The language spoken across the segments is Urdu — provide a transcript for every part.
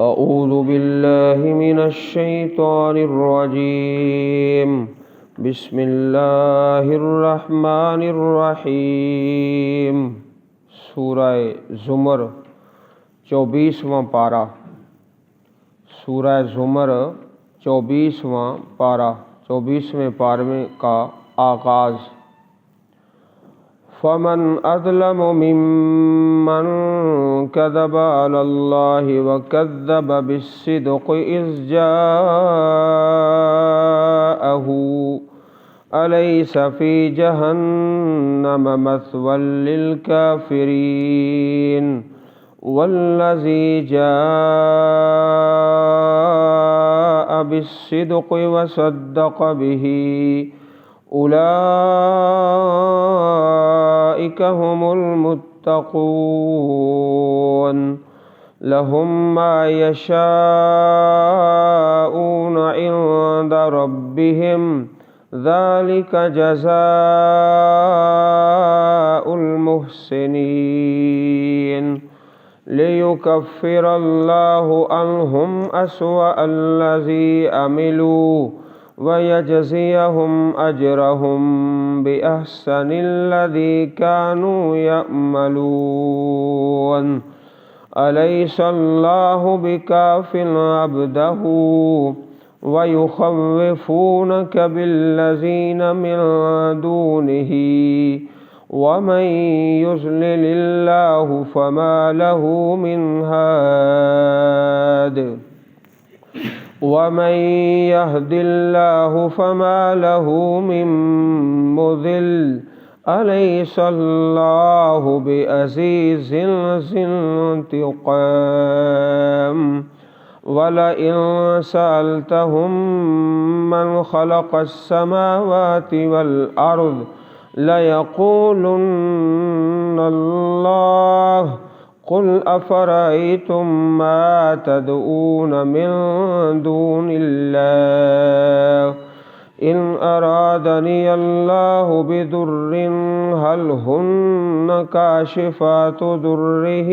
اعوذ باللہ من الشیطان الرجیم بسم اللہ الرحمن الرحیم۔ سورہ زمر 24واں پارہ، سورہ زمر 24واں پارہ، 24ویں پارے کا آغاز۔ فمن اظلم ممن كذب على الله وكذب بالصدق إذ جاءه أليس في جهنم مثوى للكافرين والذي جاء بالصدق وصدق به أولئك هم المتقون لهم ما يشاءون عند ربهم ذلك جزاء المحسنين ليكفر الله عنهم أسوأ الذي عملوا ويجزيهم أجرهم بأحسن الذي كانوا يعملون أليس الله بكاف عبده ويخوفونك بالذين من دونه ومن يضلل الله فما له من هاد ومن يهد الله فما له من مضل أليس الله بعزيز ذي انتقام ولئن سألتهم من خلق السماوات والأرض ليقولن الله قل أفرأيتم ما تدعون من دون الله إن أرادني الله بضر هل هن كاشفات ضره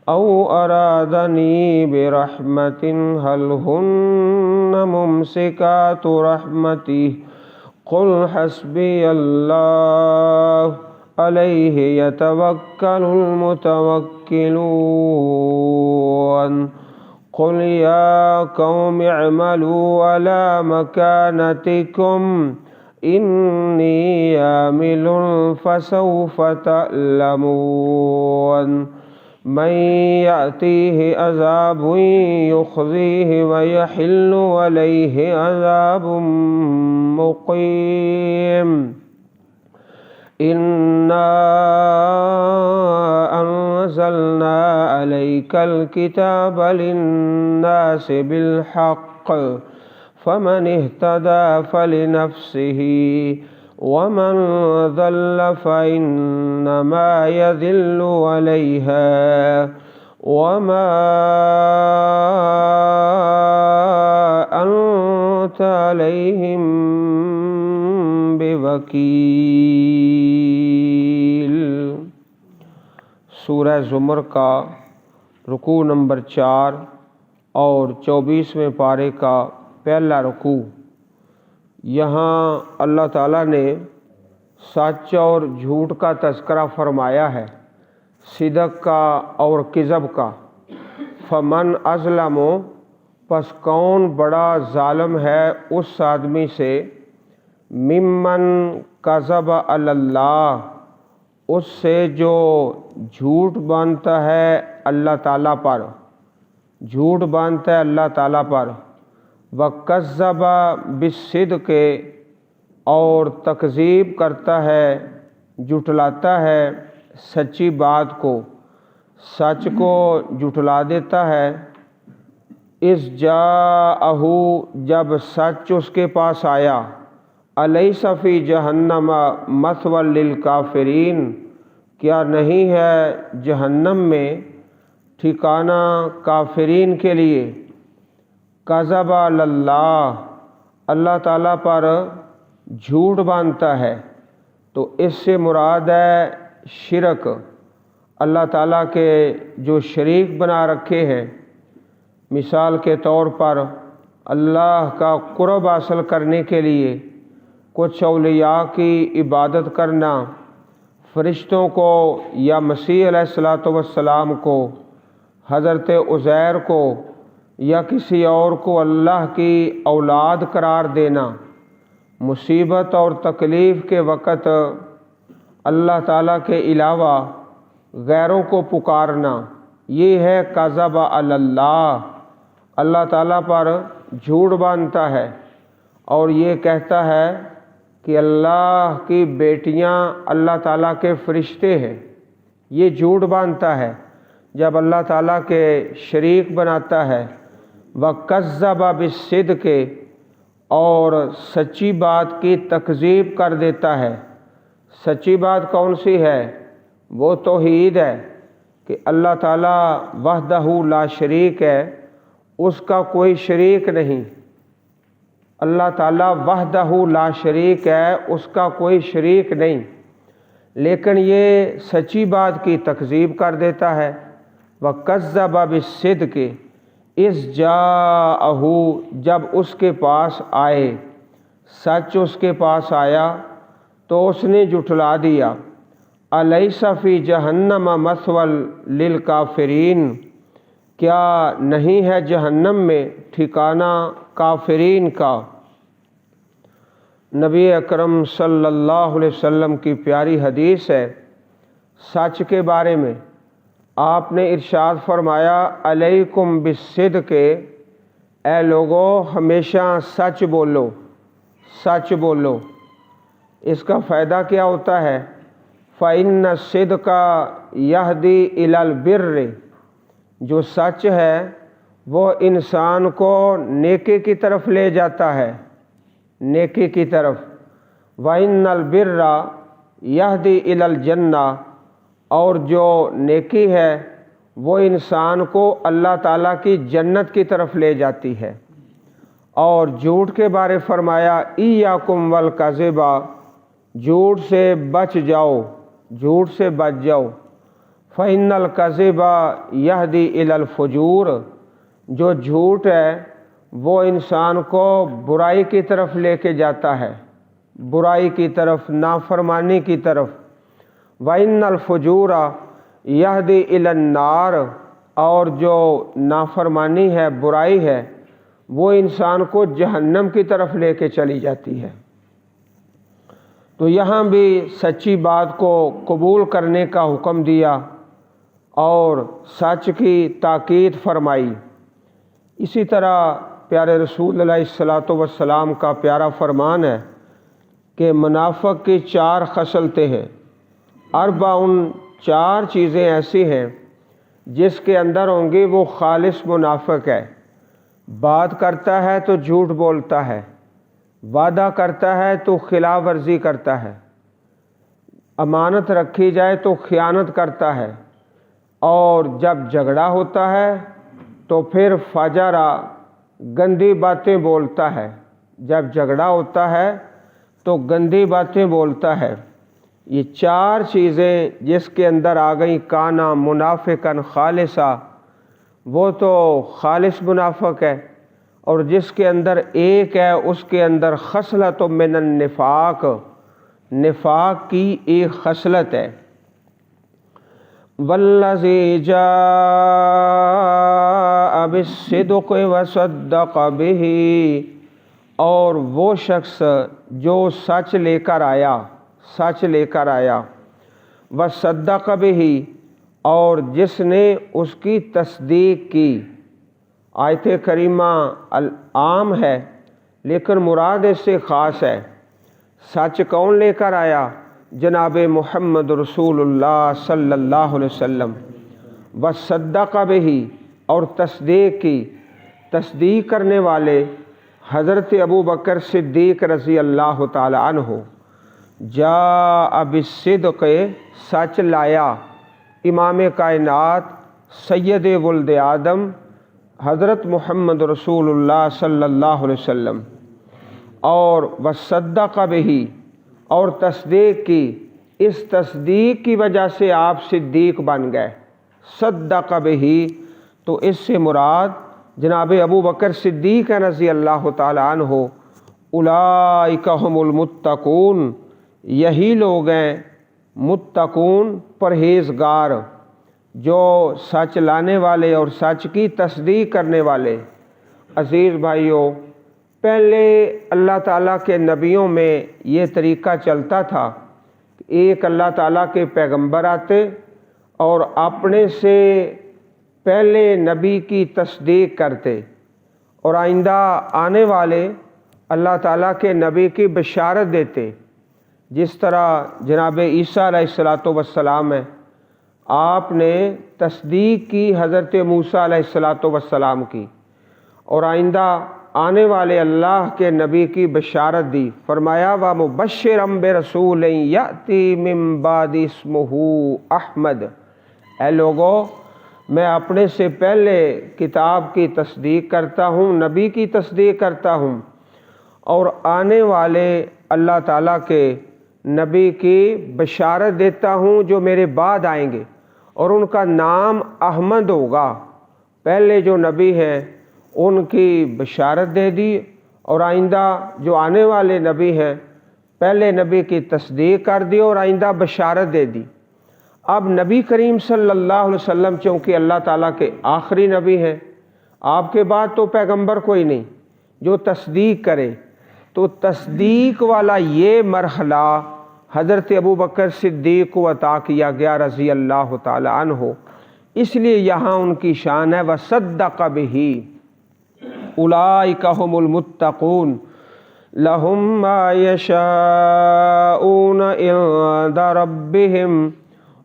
أو أرادني برحمة هل هن ممسكات رحمته قل حسبي الله عليه يتوكل المتوكلون قل يا قوم اعملوا على مكانتكم إني عامل فسوف تعلمون من يأتيه عذاب يخزيه ويحل عليه عذاب مقيم إنا أنزلنا عليك الكتاب للناس بالحق فمن اهتدى فلنفسه ومن ضل فإنما يضل عليها وما أنت عليهم بوکیل۔ سورہ زمر کا رکوع نمبر 4 اور 24ویں پارے کا پہلا رکوع۔ یہاں اللہ تعالیٰ نے سچ اور جھوٹ کا تذکرہ فرمایا ہے، صدق کا اور کذب کا۔ فمن اظلم، پس کون بڑا ظالم ہے اس آدمی سے، ممن کذب علی اللہ، اس سے جو جھوٹ باندھتا ہے اللہ تعالیٰ پر، جھوٹ باندھتا ہے اللہ تعالیٰ پر، وکذب بالصدق، اور تکذیب کرتا ہے، جھٹلاتا ہے سچی بات کو، سچ کو جھٹلا دیتا ہے۔ اذ جاءہ، جب سچ اس کے پاس آیا، الیس فی جہنم مثوی للکافرین، کیا نہیں ہے جہنم میں ٹھکانہ کافرین کے لیے۔ کذب علی اللہ، اللہ تعالیٰ پر جھوٹ باندھتا ہے، تو اس سے مراد ہے شرک، اللہ تعالیٰ کے جو شریک بنا رکھے ہیں مثال کے طور پر اللہ کا قرب حاصل کرنے کے لیے کچھ اولیاء کی عبادت کرنا، فرشتوں کو یا مسیح علیہ الصلوۃ والسلام کو، حضرت عزیر کو یا کسی اور کو اللہ کی اولاد قرار دینا، مصیبت اور تکلیف کے وقت اللہ تعالیٰ کے علاوہ غیروں کو پکارنا، یہ ہے کذب علی اللہ، اللہ تعالیٰ پر جھوٹ باندھتا ہے اور یہ کہتا ہے کہ اللہ کی بیٹیاں اللہ تعالیٰ کے فرشتے ہیں۔ یہ جھوٹ باندھتا ہے جب اللہ تعالیٰ کے شریک بناتا ہے۔ وَكَذَّبَ بِالصِّدْقِ، اور سچی بات کی تکذیب کر دیتا ہے۔ سچی بات کون سی ہے؟ وہ توحید ہے کہ اللہ تعالیٰ وحدہ لا شریک ہے، اس کا کوئی شریک نہیں۔ اللہ تعالیٰ وحدہ لا شریک ہے، اس کا کوئی شریک نہیں، لیکن یہ سچی بات کی تکذیب کر دیتا ہے۔ وَكَذَّبَ بِالصِّدْقِ اِذْ جَاءَهُ، جب اس کے پاس آئے، سچ اس کے پاس آیا تو اس نے جھٹلا دیا۔ الیس فی جہنم مثوی للکافرین، کیا نہیں ہے جہنم میں ٹھکانہ کافرین کا۔ نبی اکرم صلی اللہ علیہ وسلم کی پیاری حدیث ہے سچ کے بارے میں۔ آپ نے ارشاد فرمایا، علیکم بالصدق، اے لوگو ہمیشہ سچ بولو، سچ بولو۔ اس کا فائدہ کیا ہوتا ہے؟ فَإِنَّ الصِّدْقَ يَهْدِي إِلَى الْبِرِّ، جو سچ ہے وہ انسان کو نیکی کی طرف لے جاتا ہے، نیکی کی طرف۔ وَإِنَّ الْبِرَّ يَهْدِي إِلَى الْجَنَّةِ، اور جو نیکی ہے وہ انسان کو اللہ تعالیٰ کی جنت کی طرف لے جاتی ہے۔ اور جھوٹ کے بارے فرمایا، ایاکم والکذب، جھوٹ سے بچ جاؤ، جھوٹ سے بچ جاؤ۔ فإن الکذب یہدی الی الفجور، جو جھوٹ ہے وہ انسان کو برائی کی طرف لے کے جاتا ہے، برائی کی طرف، نافرمانی کی طرف۔ وإن الفجور یہدی الی النار، اور جو نافرمانی ہے، برائی ہے، وہ انسان کو جہنم کی طرف لے کے چلی جاتی ہے۔ تو یہاں بھی سچی بات کو قبول کرنے کا حکم دیا اور سچ کی تاکید فرمائی۔ اسی طرح پیارے رسول علیہ الصلوۃ والسلام کا پیارا فرمان ہے کہ منافق کی 4 خصلتیں ہیں، اربعن، 4 چیزیں ایسی ہیں جس کے اندر ہوں گی وہ خالص منافق ہے۔ بات کرتا ہے تو جھوٹ بولتا ہے، وعدہ کرتا ہے تو خلاف ورزی کرتا ہے، امانت رکھی جائے تو خیانت کرتا ہے، اور جب جھگڑا ہوتا ہے تو پھر فجرا، گندی باتیں بولتا ہے۔ جب جھگڑا ہوتا ہے تو گندی باتیں بولتا ہے۔ یہ 4 چیزیں جس کے اندر آ گئیں، کانا منافقاً خالصا، وہ تو خالص منافق ہے، اور جس کے اندر ایک ہے اس کے اندر خصلۃ من النفاق، نفاق کی ایک خصلت ہے۔ والذی جاء بالصدق وصدق بہ، اور وہ شخص جو سچ لے کر آیا، سچ لے کر آیا، وصدق بہ، اور جس نے اس کی تصدیق کی۔ آیت کریمہ عام ہے لیکن مراد اس سے خاص ہے۔ سچ کون لے کر آیا؟ جناب محمد رسول اللہ صلی اللہ علیہ وسلم۔ وصدق بہ، اور تصدیق کی۔ تصدیق کرنے والے حضرت ابو بکر صدیق رضی اللہ تعالی عنہ۔ جاء بالصدق، سچ لایا، امام کائنات سید ولد آدم حضرت محمد رسول اللہ صلی اللہ علیہ وسلم۔ اور وصدق بہ، اور تصدیق کی، اس تصدیق کی وجہ سے آپ صدیق بن گئے۔ صدق بہ، تو اس سے مراد جناب ابو بکر صدیق رضی اللہ تعالی عنہ، اولئک هم المتقون، یہی لوگ ہیں متقون، پرہیزگار، جو سچ لانے والے اور سچ کی تصدیق کرنے والے۔ عزیز بھائیوں، پہلے اللہ تعالیٰ کے نبیوں میں یہ طریقہ چلتا تھا کہ ایک اللہ تعالیٰ کے پیغمبر آتے اور اپنے سے پہلے نبی کی تصدیق کرتے اور آئندہ آنے والے اللہ تعالیٰ کے نبی کی بشارت دیتے۔ جس طرح جناب عیسیٰ علیہ السلام ہے، آپ نے تصدیق کی حضرت موسیٰ علیہ السلام کی، اور آئندہ آنے والے اللہ کے نبی کی بشارت دی۔ فرمایا وَمُبَشِّرًا بِرَسُولٍ يَأْتِي مِن بَعْدِ اسْمُهُ احمد، اے لوگو، میں اپنے سے پہلے کتاب کی تصدیق کرتا ہوں، نبی کی تصدیق کرتا ہوں، اور آنے والے اللہ تعالیٰ کے نبی کی بشارت دیتا ہوں جو میرے بعد آئیں گے، اور ان کا نام احمد ہوگا۔ پہلے جو نبی ہیں ان کی بشارت دے دی، اور آئندہ جو آنے والے نبی ہیں پہلے نبی کی تصدیق کر دی اور آئندہ بشارت دے دی۔ اب نبی کریم صلی اللہ علیہ وسلم چونکہ اللہ تعالیٰ کے آخری نبی ہیں، آپ کے بعد تو پیغمبر کوئی نہیں جو تصدیق کرے، تو تصدیق والا یہ مرحلہ حضرت ابو بکر صدیق کو عطا کیا گیا رضی اللہ تعالی عنہ، اس لیے یہاں ان کی شان ہے وصدق بہ، اولئک هم المتقون لهم ما یشاءون عند ربهم،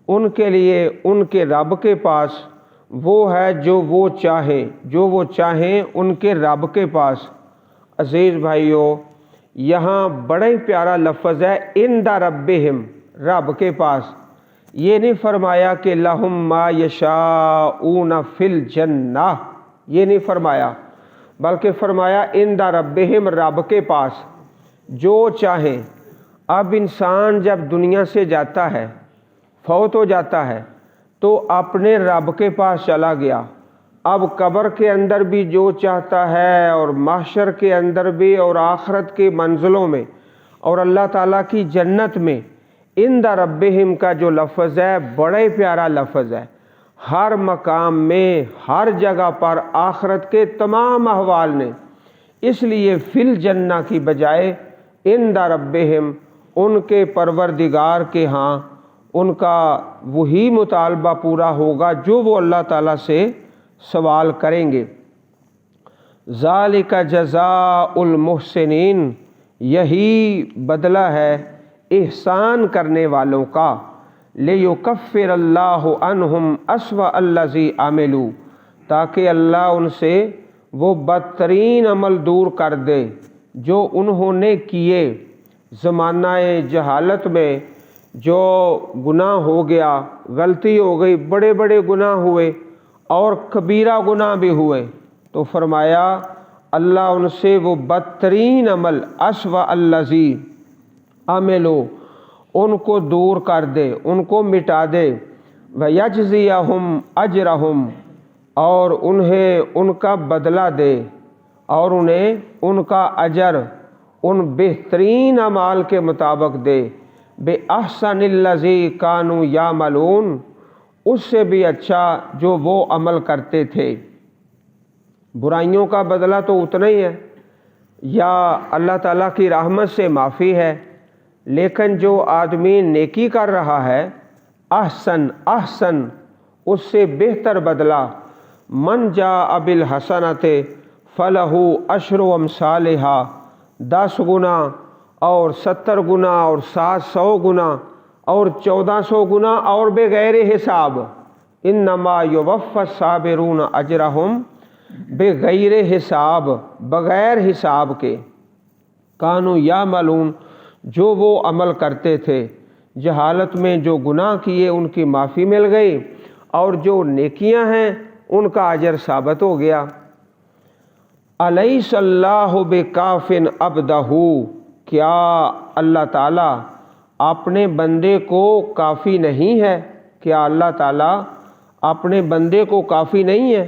ان کے لیے ان کے رب کے پاس وہ ہے جو وہ چاہیں، جو وہ چاہیں ان کے رب کے پاس۔ عزیز بھائیوں، یہاں بڑا ہی پیارا لفظ ہے عند ربہم، رب کے پاس۔ یہ نہیں فرمایا کہ لہم ما یشاءون فی الجنہ، یہ نہیں فرمایا، بلکہ فرمایا عند ربہم، رب کے پاس جو چاہیں۔ اب انسان جب دنیا سے جاتا ہے، فوت ہو جاتا ہے، تو اپنے رب کے پاس چلا گیا۔ اب قبر کے اندر بھی جو چاہتا ہے، اور محشر کے اندر بھی، اور آخرت کے منزلوں میں، اور اللہ تعالیٰ کی جنت میں، عند ربہم کا جو لفظ ہے بڑا ہی پیارا لفظ ہے۔ ہر مقام میں، ہر جگہ پر آخرت کے تمام احوال نے، اس لیے فی الجنہ کی بجائے عند ربہم، ان کے پروردگار کے ہاں ان کا وہی مطالبہ پورا ہوگا جو وہ اللہ تعالیٰ سے سوال کریں گے۔ ذالک جزاء المحسنین، یہی بدلہ ہے احسان کرنے والوں کا۔ لیکفر اللہ عنہم اسوأ الذی عملوا، تاکہ اللہ ان سے وہ بدترین عمل دور کر دے جو انہوں نے کیے۔ زمانہ جہالت میں جو گناہ ہو گیا، غلطی ہو گئی، بڑے بڑے گناہ ہوئے اور کبیرہ گناہ بھی ہوئے، تو فرمایا اللہ ان سے وہ بدترین عمل اسوأ الذی عملوا، ان کو دور کر دے، ان کو مٹا دے۔ وَيَجْزِيَهُمْ أَجْرَهُمْ، اور انہیں ان کا بدلہ دے، اور انہیں ان کا اجر ان بہترین اعمال کے مطابق دے۔ بِأَحْسَنِ الَّذِي كَانُوا يَعْمَلُونَ، اس سے بھی اچھا جو وہ عمل کرتے تھے۔ برائیوں کا بدلہ تو اتنا ہی ہے، یا اللہ تعالیٰ کی رحمت سے معافی ہے، لیکن جو آدمی نیکی کر رہا ہے، احسن اس سے بہتر بدلہ۔ من جاء بالحسنۃ فلہ عشر امثالھا، 10 گنا اور 70 گنا اور 700 گنا اور 1400 گنا اور بغیر حساب۔ انما یوفی الصابرون اجرہم بغیر حساب، بغیر حساب کے۔ کانوا یعملون، جو وہ عمل کرتے تھے، جہالت میں جو گناہ کیے ان کی معافی مل گئی، اور جو نیکیاں ہیں ان کا اجر ثابت ہو گیا۔ الیس اللہ بکاف عبدہ، کیا اللہ تعالیٰ اپنے بندے کو کافی نہیں ہے؟ کیا اللہ تعالیٰ اپنے بندے کو کافی نہیں ہے؟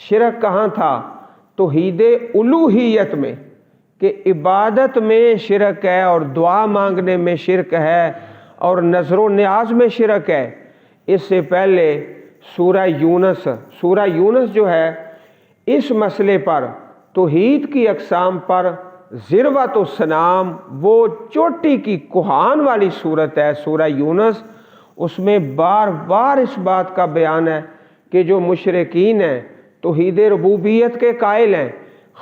شرک کہاں تھا؟ توحید الوہیت میں، کہ عبادت میں شرک ہے اور دعا مانگنے میں شرک ہے اور نظر و نیاز میں شرک ہے۔ اس سے پہلے سورہ یونس جو ہے اس مسئلے پر، توحید کی اقسام پر ذروۃ السنام، وہ چوٹی کی کوہان والی صورت ہے سورہ یونس۔ اس میں بار بار اس بات کا بیان ہے کہ جو مشرکین ہیں توحید ربوبیت کے قائل ہیں،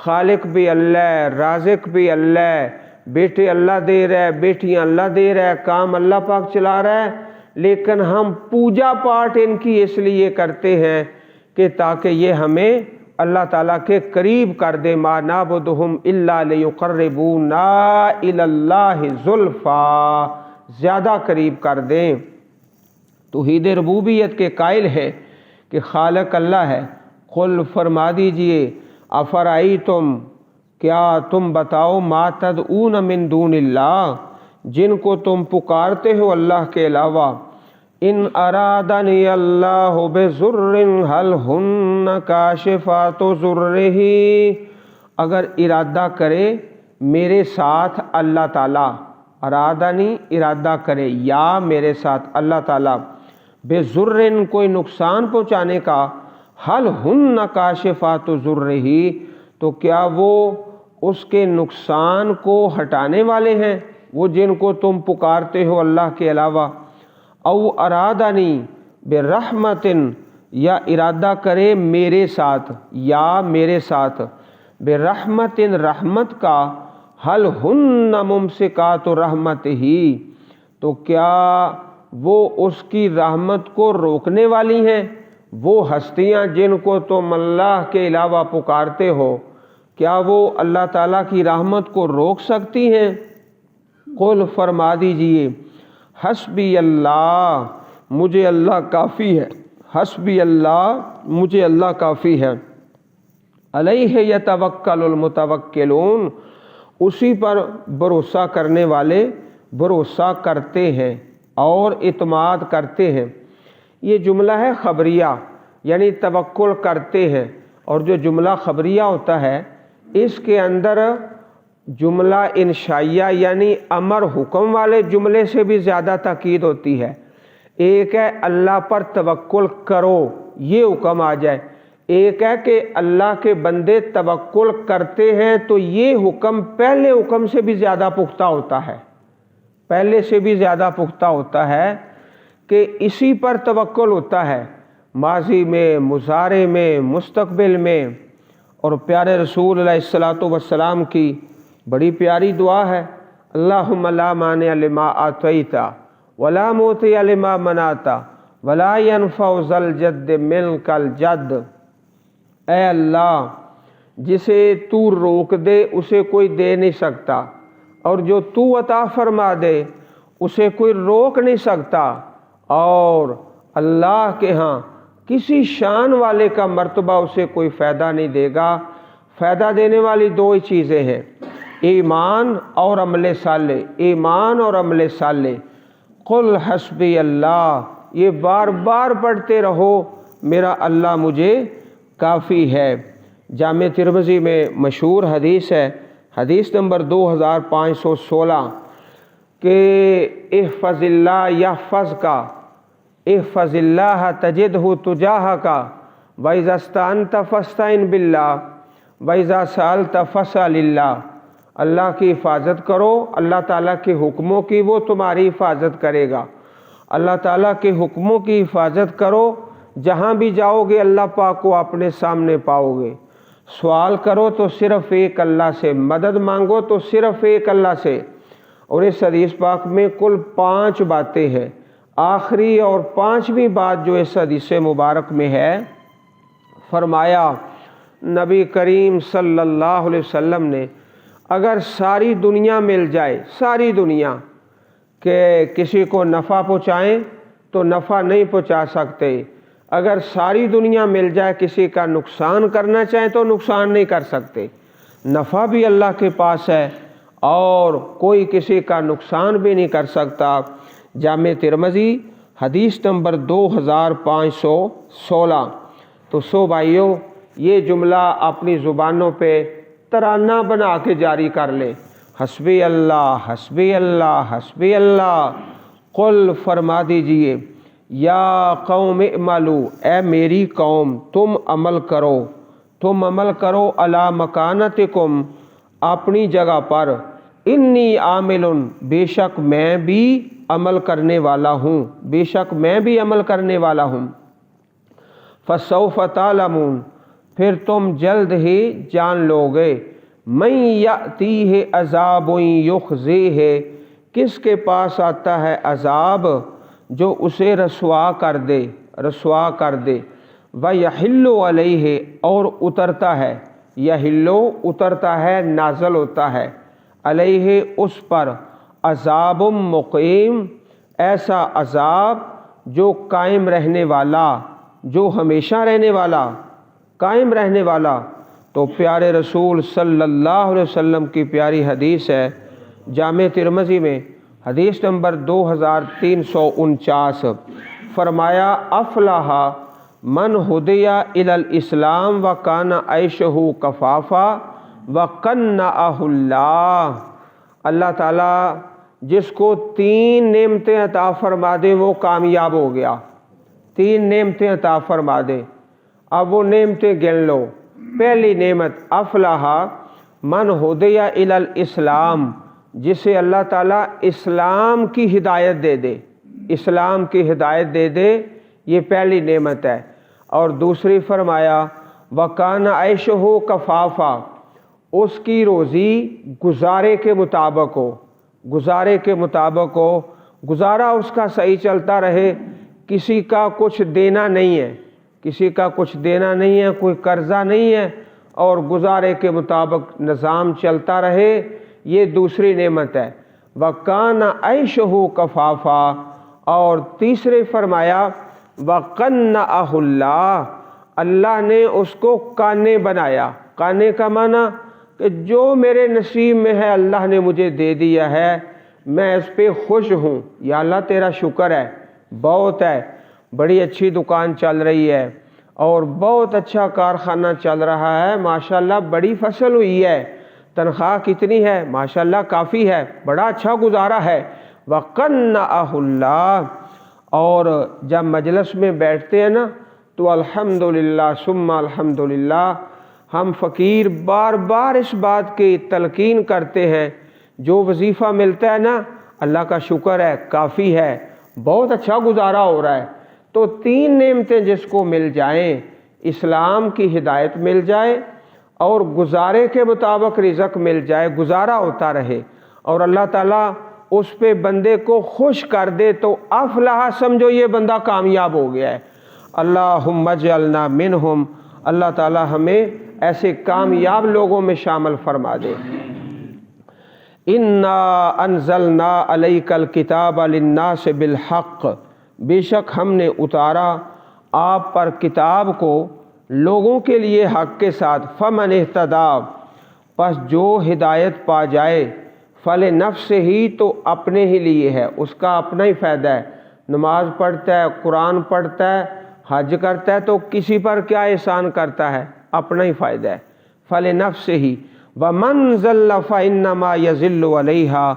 خالق بھی اللہ ہے، رازق بھی اللہ ہے، بیٹے اللہ دے رہا ہے، بیٹیاں اللہ دے رہا ہے، کام اللہ پاک چلا رہا ہے، لیکن ہم پوجا پاٹ ان کی اس لیے کرتے ہیں کہ تاکہ یہ ہمیں اللہ تعالیٰ کے قریب کر دے۔ ما نعبدہم الا لیقربونا الی اللہ زلفیٰ، زیادہ قریب کر دیں۔ توحید ربوبیت کے قائل ہے کہ خالق اللہ ہے۔ قل فرما دیجئے، افرأیتم، کیا تم بتاؤ، ما تدعون من دون اللہ، جن کو تم پکارتے ہو اللہ کے علاوہ، ان ارادنی اللہ بضر هل ہن کاشفات ضرہ، اگر ارادہ کرے میرے ساتھ اللہ تعالیٰ، ارادنی ارادہ کرے یا میرے ساتھ اللہ تعالیٰ، بضر کوئی نقصان پہنچانے کا، هل ہن کاشفات ضرہ، تو کیا وہ اس کے نقصان کو ہٹانے والے ہیں، وہ جن کو تم پکارتے ہو اللہ کے علاوہ، او ارادنی برحمت، یا ارادہ کرے میرے ساتھ، یا میرے ساتھ برحمت، رحمت کا، هل ہن ممسکات رحمت ہی، تو کیا وہ اس کی رحمت کو روکنے والی ہیں، وہ ہستیاں جن کو تم اللہ کے علاوہ پکارتے ہو، کیا وہ اللہ تعالیٰ کی رحمت کو روک سکتی ہیں؟ قل فرما دیجئے، حسبی اللہ، مجھے اللہ کافی ہے، حسبی اللہ، مجھے اللہ کافی ہے، علیہ یتوکل المتوکلون، اسی پر بھروسہ کرنے والے بھروسہ کرتے ہیں اور اعتماد کرتے ہیں۔ یہ جملہ ہے خبریہ، یعنی توکل کرتے ہیں، اور جو جملہ خبریہ ہوتا ہے اس کے اندر جملہ انشائیہ یعنی امر حکم والے جملے سے بھی زیادہ تاکید ہوتی ہے۔ ایک ہے اللہ پر توکل کرو، یہ حکم آ جائے، ایک ہے کہ اللہ کے بندے توکل کرتے ہیں، تو یہ حکم پہلے حکم سے بھی زیادہ پختہ ہوتا ہے، پہلے سے بھی زیادہ پختہ ہوتا ہے کہ اسی پر توکل ہوتا ہے، ماضی میں، مضارع میں، مستقبل میں۔ اور پیارے رسول علیہ الصلوۃ والسلام کی بڑی پیاری دعا ہے، اللہم لا مانع لما اعطیت ولا معطی لما منعت ولا ينفع ذا الجد منک الجد، اے اللہ جسے تو روک دے اسے کوئی دے نہیں سکتا، اور جو تو عطا فرما دے اسے کوئی روک نہیں سکتا، اور اللہ کے ہاں کسی شان والے کا مرتبہ اسے کوئی فائدہ نہیں دے گا۔ فائدہ دینے والی دو ہی چیزیں ہیں، ایمان اور عمل صالح، ایمان اور عمل صالح۔ قل حسبی اللہ، یہ بار بار پڑھتے رہو، میرا اللہ مجھے کافی ہے۔ جامع ترمذی میں مشہور حدیث ہے، حدیث نمبر 2516، کہ احفظ اللہ یحفظ کا، احفظ اللہ تجدہ تجاہک، وَإِذَا اسْتَعَنْتَ فَاسْتَعِنْ بِاللَّهِ وَإِذَا سَأَلْتَ فَاسْأَلِ اللَّهِ، اللہ کی حفاظت کرو، اللہ تعالیٰ کے حکموں کی، وہ تمہاری حفاظت کرے گا۔ اللہ تعالیٰ کے حکموں کی حفاظت کرو، جہاں بھی جاؤ گے اللہ پاک کو اپنے سامنے پاؤ گے۔ سوال کرو تو صرف ایک اللہ سے، مدد مانگو تو صرف ایک اللہ سے۔ اور اس حدیث پاک میں کل 5 باتیں ہیں، آخری اور 5ویں بات جو اس حدیث مبارک میں ہے، فرمایا نبی کریم صلی اللہ علیہ وسلم نے، اگر ساری دنیا مل جائے، ساری دنیا، کہ کسی کو نفع پہنچائیں تو نفع نہیں پہنچا سکتے، اگر ساری دنیا مل جائے کسی کا نقصان کرنا چاہیں تو نقصان نہیں کر سکتے، نفع بھی اللہ کے پاس ہے اور کوئی کسی کا نقصان بھی نہیں کر سکتا۔ جامع ترمذی حدیث نمبر 2516۔ تو بھائیوں، یہ جملہ اپنی زبانوں پہ ترانہ بنا کے جاری کر لیں، حسبی اللہ حسبی اللہ حسبی اللہ۔ قل فرما دیجئے، یا قوم اعملوا، اے میری قوم تم عمل کرو علی مکانتکم، اپنی جگہ پر، انی عامل، بے شک میں بھی عمل کرنے والا ہوں، فسوف تعلمون، پھر تم جلد ہی جان لوگے، من یأتیہ عذاب یخزیہ، کس کے پاس آتا ہے عذاب جو اسے رسوا کر دے، وَيَحِلُّ عَلَيْهِ، اور اترتا ہے، یحلو اترتا ہے، نازل ہوتا ہے، علیہ اس پر، عذاب مقیم، ایسا عذاب جو قائم رہنے والا، جو ہمیشہ رہنے والا، قائم رہنے والا۔ تو پیارے رسول صلی اللہ علیہ وسلم کی پیاری حدیث ہے جامع ترمذی میں، حدیث نمبر 2349، فرمایا افلح من ہدی الی الاسلام وکان عیشہ کفافا وقنعہ اللہ، اللہ تعالیٰ جس کو 3 نعمتیں عطا فرما دے وہ کامیاب ہو گیا، 3 نعمتیں عطا فرما دے۔ اب وہ نعمتیں گن لو۔ پہلی نعمت افلح من ہدی الی الاسلام، جسے اللہ تعالیٰ اسلام کی ہدایت دے دے، اسلام کی ہدایت دے دے، یہ پہلی نعمت ہے۔ اور دوسری فرمایا وکان عیشہ کفافا، اس کی روزی گزارے کے مطابق ہو، گزارا اس کا صحیح چلتا رہے، کسی کا کچھ دینا نہیں ہے، کوئی قرضہ نہیں ہے، اور گزارے کے مطابق نظام چلتا رہے، یہ دوسری نعمت ہے۔ وَكَانَ عَيْشُهُ كَفَافًا، اور تیسرے فرمایا وَقَنَّعَهُ اللَّهُ، اللہ نے اس کو قانع بنایا۔ قانع کا معنی کہ جو میرے نصیب میں ہے اللہ نے مجھے دے دیا ہے، میں اس پہ خوش ہوں، یا اللہ تیرا شکر ہے، بہت ہے، بڑی اچھی دکان چل رہی ہے، اور بہت اچھا کارخانہ چل رہا ہے، ماشاءاللہ بڑی فصل ہوئی ہے، تنخواہ کتنی ہے، ماشاءاللہ کافی ہے، بڑا اچھا گزارا ہے۔ وَقَنَّعَهُ اللَّهُ، اور جب مجلس میں بیٹھتے ہیں نا تو الحمدللہ ثم الحمدللہ، ہم فقیر بار بار اس بات کی تلقین کرتے ہیں، جو وظیفہ ملتا ہے نا اللہ کا شکر ہے، کافی ہے، بہت اچھا گزارا ہو رہا ہے۔ تو 3 نعمتیں جس کو مل جائیں، اسلام کی ہدایت مل جائے، اور گزارے کے مطابق رزق مل جائے، گزارا ہوتا رہے، اور اللہ تعالیٰ اس پہ بندے کو خوش کر دے، تو افلاح سمجھو یہ بندہ کامیاب ہو گیا ہے۔ اللہم اجعلنا منہم، اللہ تعالیٰ ہمیں ایسے کامیاب لوگوں میں شامل فرما دے۔ انا انزلنا علیک الکتاب للناس بالحق، بے شک ہم نے اتارا آپ پر کتاب کو لوگوں کے لیے حق کے ساتھ، فمن اہتدی، پس جو ہدایت پا جائے، فلنفسہ ہی، تو اپنے ہی لیے ہے، اس کا اپنا ہی فائدہ ہے۔ نماز پڑھتا ہے، قرآن پڑھتا ہے، حج کرتا ہے، تو کسی پر کیا احسان کرتا ہے، اپنا ہی فائدہ ہے، فلنفسہ ہی۔ وَمَنْ ضَلَّ فَإِنَّمَا يَضِلُّ عَلَيْهَا،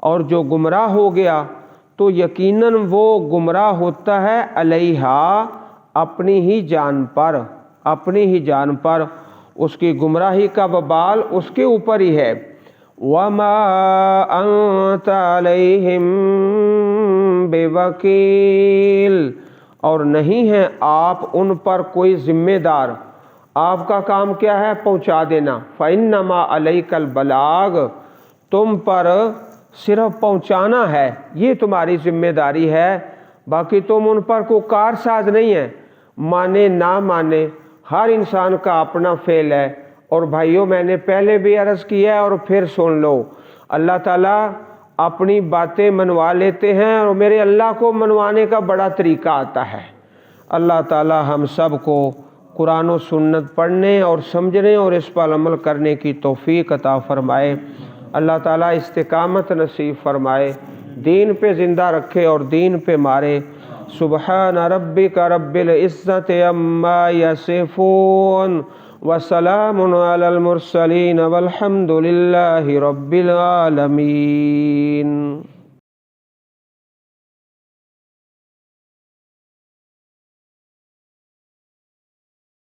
اور جو گمراہ ہو گیا تو یقیناً وہ گمراہ ہوتا ہے، علیہا، اپنی ہی جان پر، اس کی گمراہی کا وبال اس کے اوپر ہی ہے۔ وَمَا أَنْتَ عَلَيْهِمْ بِوَكِيلٍ، اور نہیں ہے آپ ان پر کوئی ذمہ دار، آپ کا کام کیا ہے، پہنچا دینا۔ فَإِنَّمَا عَلَيْكَ الْبَلَاغُ، تم پر صرف پہنچانا ہے، یہ تمہاری ذمہ داری ہے، باقی تم ان پر کوئی کارساز نہیں ہے، مانے نہ مانے ہر انسان کا اپنا فعل ہے۔ اور بھائیوں، میں نے پہلے بھی عرض کیا ہے اور پھر سن لو، اللہ تعالیٰ اپنی باتیں منوا لیتے ہیں، اور میرے اللہ کو منوانے کا بڑا طریقہ آتا ہے۔ اللہ تعالیٰ ہم سب کو قرآن و سنت پڑھنے اور سمجھنے اور اس پر عمل کرنے کی توفیق عطا فرمائے۔ اللہ تعالیٰ استقامت نصیب فرمائے، دین پہ زندہ رکھے اور دین پہ مارے۔ سبحان ربک رب العزت عما یصفون وسلام علی المرسلین والحمد للہ رب العالمین۔